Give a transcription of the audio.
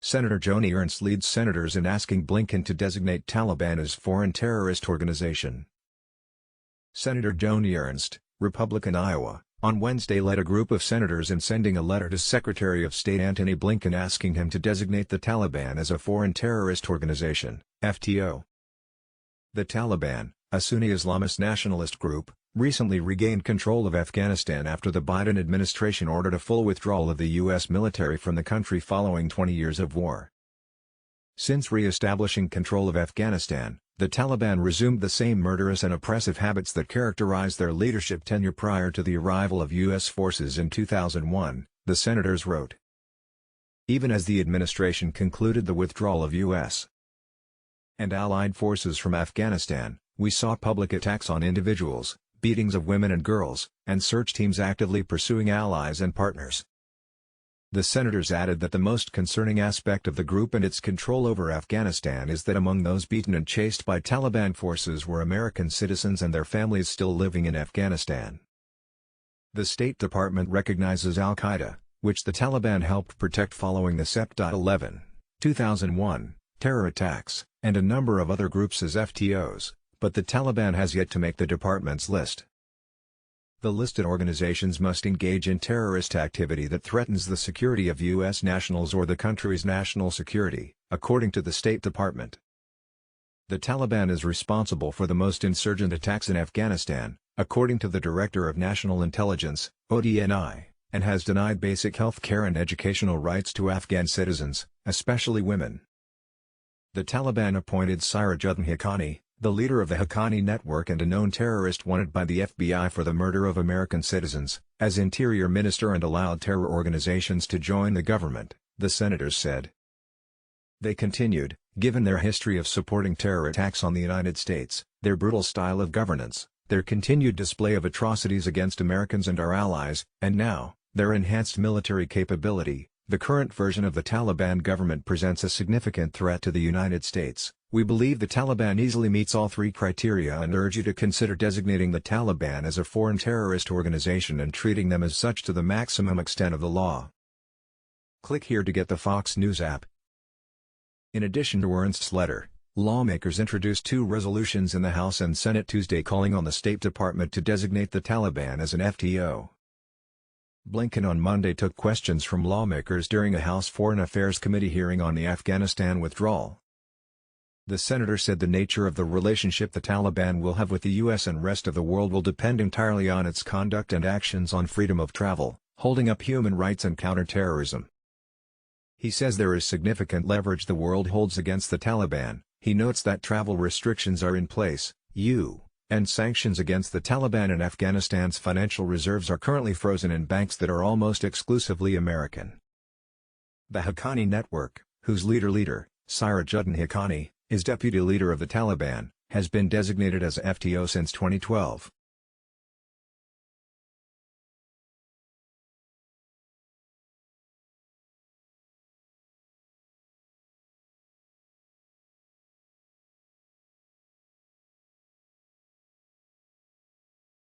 Senator Joni Ernst leads senators in asking Blinken to designate Taliban as foreign terrorist organization. Senator Joni Ernst, Republican Iowa, on Wednesday led a group of senators in sending a letter to Secretary of State Antony Blinken asking him to designate the Taliban as a foreign terrorist organization, FTO. The Taliban, a Sunni Islamist nationalist group, recently regained control of Afghanistan after the Biden administration ordered a full withdrawal of the U.S. military from the country following 20 years of war. Since re-establishing control of Afghanistan, the Taliban resumed the same murderous and oppressive habits that characterized their leadership tenure prior to the arrival of U.S. forces in 2001, the senators wrote. Even as the administration concluded the withdrawal of U.S. and allied forces from Afghanistan, we saw public attacks on individuals, beatings of women and girls, and search teams actively pursuing allies and partners. The senators added that the most concerning aspect of the group and its control over Afghanistan is that among those beaten and chased by Taliban forces were American citizens and their families still living in Afghanistan. The State Department recognizes al-Qaeda, which the Taliban helped protect following the September 11, 2001, terror attacks, and a number of other groups as FTOs, but the Taliban has yet to make the department's list. The listed organizations must engage in terrorist activity that threatens the security of U.S. nationals or the country's national security, according to the State Department. The Taliban is responsible for the most insurgent attacks in Afghanistan, according to the Director of National Intelligence, ODNI, and has denied basic health care and educational rights to Afghan citizens, especially women. The Taliban appointed Sirajuddin Haqqani, the leader of the Haqqani network and a known terrorist wanted by the FBI for the murder of American citizens, as interior minister and allowed terror organizations to join the government, the senators said. They continued, given their history of supporting terror attacks on the United States, their brutal style of governance, their continued display of atrocities against Americans and our allies, and now, their enhanced military capability, the current version of the Taliban government presents a significant threat to the United States. We believe the Taliban easily meets all three criteria and urge you to consider designating the Taliban as a foreign terrorist organization and treating them as such to the maximum extent of the law. Click here to get the Fox News app. In addition to Ernst's letter, lawmakers introduced two resolutions in the House and Senate Tuesday calling on the State Department to designate the Taliban as an FTO. Blinken on Monday took questions from lawmakers during a House Foreign Affairs Committee hearing on the Afghanistan withdrawal. The senator said the nature of the relationship the Taliban will have with the U.S. and rest of the world will depend entirely on its conduct and actions on freedom of travel, holding up human rights and counterterrorism. He says there is significant leverage the world holds against the Taliban. He notes that travel restrictions are in place, and sanctions against the Taliban and Afghanistan's financial reserves are currently frozen in banks that are almost exclusively American. The Haqqani network, whose leader, Sirajuddin Haqqani, is deputy leader of the Taliban, has been designated as FTO since 2012.